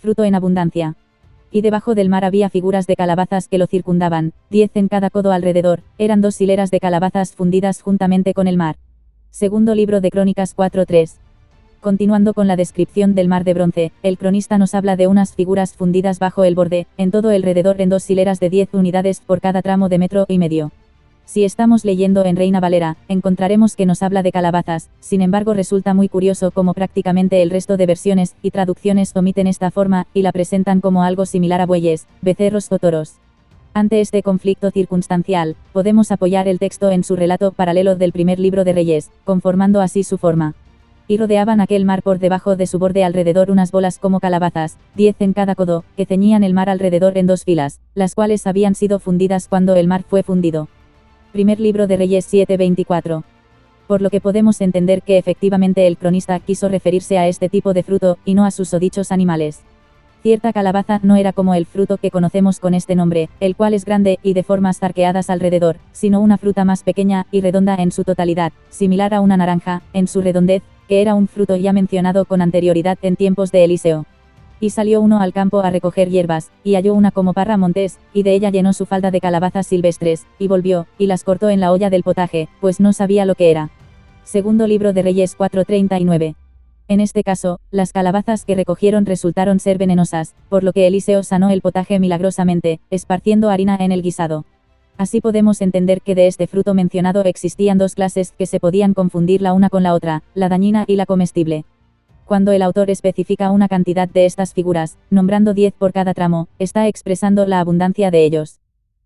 fruto en abundancia. Y debajo del mar había figuras de calabazas que lo circundaban, 10 en cada codo alrededor, eran 2 hileras de calabazas fundidas juntamente con el mar. Segundo libro de Crónicas 4:3. Continuando con la descripción del mar de bronce, el cronista nos habla de unas figuras fundidas bajo el borde, en todo alrededor en 2 hileras de 10 unidades por cada tramo de metro y medio. Si estamos leyendo en Reina Valera, encontraremos que nos habla de calabazas, sin embargo resulta muy curioso cómo prácticamente el resto de versiones y traducciones omiten esta forma, y la presentan como algo similar a bueyes, becerros o toros. Ante este conflicto circunstancial, podemos apoyar el texto en su relato paralelo del primer libro de Reyes, conformando así su forma. Y rodeaban aquel mar por debajo de su borde alrededor unas bolas como calabazas, 10 en cada codo, que ceñían el mar alrededor en 2 filas, las cuales habían sido fundidas cuando el mar fue fundido. Primer libro de Reyes 7:24. Por lo que podemos entender que efectivamente el cronista quiso referirse a este tipo de fruto, y no a susodichos animales. Cierta calabaza no era como el fruto que conocemos con este nombre, el cual es grande y de formas arqueadas alrededor, sino una fruta más pequeña y redonda en su totalidad, similar a una naranja, en su redondez, que era un fruto ya mencionado con anterioridad en tiempos de Eliseo. Y salió uno al campo a recoger hierbas, y halló una como parra montés, y de ella llenó su falda de calabazas silvestres, y volvió, y las cortó en la olla del potaje, pues no sabía lo que era. Segundo libro de Reyes 4:39. En este caso, las calabazas que recogieron resultaron ser venenosas, por lo que Eliseo sanó el potaje milagrosamente, esparciendo harina en el guisado. Así podemos entender que de este fruto mencionado existían 2 clases que se podían confundir la una con la otra, la dañina y la comestible. Cuando el autor especifica una cantidad de estas figuras, nombrando 10 por cada tramo, está expresando la abundancia de ellos.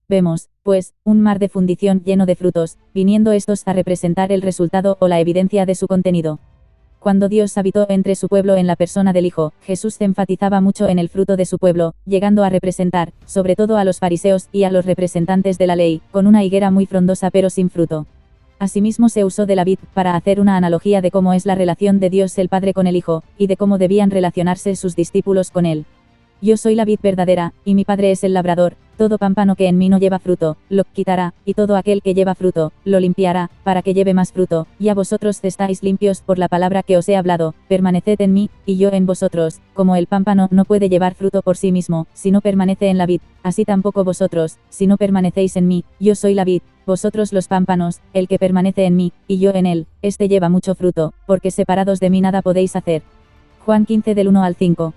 Vemos, pues, un mar de fundición lleno de frutos, viniendo estos a representar el resultado o la evidencia de su contenido. Cuando Dios habitó entre su pueblo en la persona del Hijo, Jesús enfatizaba mucho en el fruto de su pueblo, llegando a representar, sobre todo a los fariseos y a los representantes de la ley, con una higuera muy frondosa pero sin fruto. Asimismo se usó de la vid, para hacer una analogía de cómo es la relación de Dios el Padre con el Hijo, y de cómo debían relacionarse sus discípulos con él. Yo soy la vid verdadera, y mi Padre es el labrador, todo pámpano que en mí no lleva fruto, lo quitará, y todo aquel que lleva fruto, lo limpiará, para que lleve más fruto, y a vosotros estáis limpios por la palabra que os he hablado, permaneced en mí, y yo en vosotros, como el pámpano no puede llevar fruto por sí mismo, si no permanece en la vid, así tampoco vosotros, si no permanecéis en mí, yo soy la vid, vosotros los pámpanos, el que permanece en mí, y yo en él, este lleva mucho fruto, porque separados de mí nada podéis hacer. Juan 15 del 1 al 5.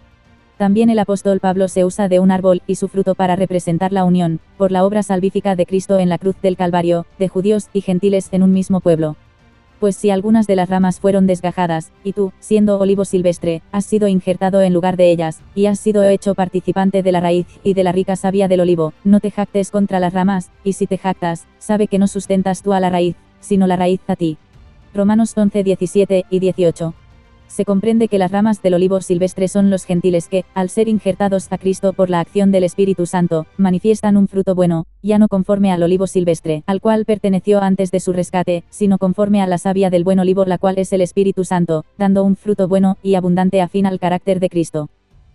También el apóstol Pablo se usa de un árbol y su fruto para representar la unión, por la obra salvífica de Cristo en la cruz del Calvario, de judíos y gentiles en un mismo pueblo. Pues si algunas de las ramas fueron desgajadas, y tú, siendo olivo silvestre, has sido injertado en lugar de ellas, y has sido hecho participante de la raíz y de la rica savia del olivo, no te jactes contra las ramas, y si te jactas, sabe que no sustentas tú a la raíz, sino la raíz a ti. Romanos 11, 17 y 18. Se comprende que las ramas del olivo silvestre son los gentiles que, al ser injertados a Cristo por la acción del Espíritu Santo, manifiestan un fruto bueno, ya no conforme al olivo silvestre, al cual perteneció antes de su rescate, sino conforme a la savia del buen olivo, la cual es el Espíritu Santo, dando un fruto bueno y abundante afín al carácter de Cristo.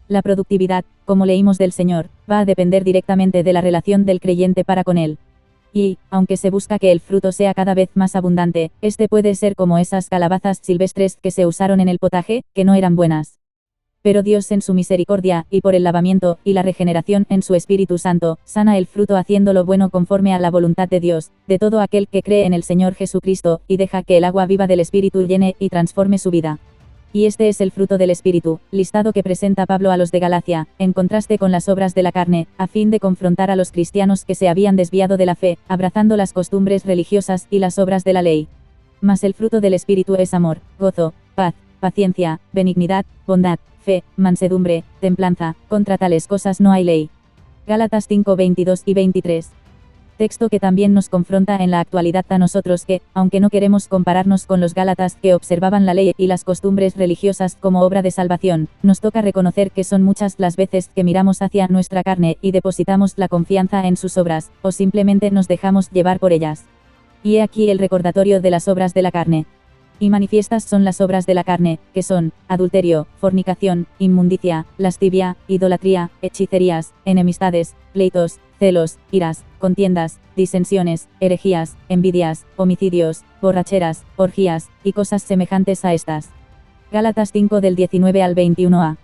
La productividad, como leímos del Señor, va a depender directamente de la relación del creyente para con Él. Y, aunque se busca que el fruto sea cada vez más abundante, este puede ser como esas calabazas silvestres que se usaron en el potaje, que no eran buenas. Pero Dios en su misericordia, y por el lavamiento, y la regeneración en su Espíritu Santo, sana el fruto haciéndolo bueno conforme a la voluntad de Dios, de todo aquel que cree en el Señor Jesucristo, y deja que el agua viva del Espíritu llene y transforme su vida. Y este es el fruto del Espíritu, listado que presenta Pablo a los de Galacia, en contraste con las obras de la carne, a fin de confrontar a los cristianos que se habían desviado de la fe, abrazando las costumbres religiosas y las obras de la ley. Mas el fruto del Espíritu es amor, gozo, paz, paciencia, benignidad, bondad, fe, mansedumbre, templanza, contra tales cosas no hay ley. Gálatas 5, 22 y 23. Texto que también nos confronta en la actualidad a nosotros que, aunque no queremos compararnos con los gálatas que observaban la ley y las costumbres religiosas como obra de salvación, nos toca reconocer que son muchas las veces que miramos hacia nuestra carne y depositamos la confianza en sus obras, o simplemente nos dejamos llevar por ellas. Y he aquí el recordatorio de las obras de la carne. Y manifiestas son las obras de la carne, que son, adulterio, fornicación, inmundicia, lascivia, idolatría, hechicerías, enemistades, pleitos, celos, iras, contiendas, disensiones, herejías, envidias, homicidios, borracheras, orgías, y cosas semejantes a estas. Gálatas 5 del 19 al 21a.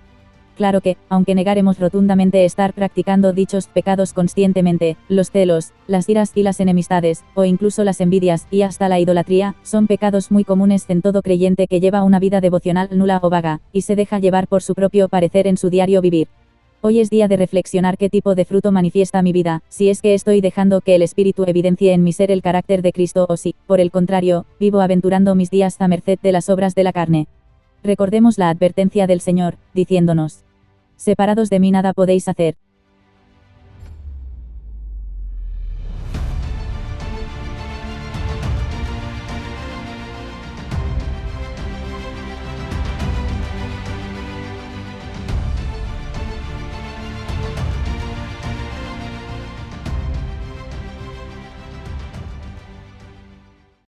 Claro que, aunque negáremos rotundamente estar practicando dichos pecados conscientemente, los celos, las iras y las enemistades, o incluso las envidias, y hasta la idolatría, son pecados muy comunes en todo creyente que lleva una vida devocional nula o vaga, y se deja llevar por su propio parecer en su diario vivir. Hoy es día de reflexionar qué tipo de fruto manifiesta mi vida, si es que estoy dejando que el Espíritu evidencie en mi ser el carácter de Cristo o si, por el contrario, vivo aventurando mis días a merced de las obras de la carne. Recordemos la advertencia del Señor, diciéndonos: separados de mí nada podéis hacer.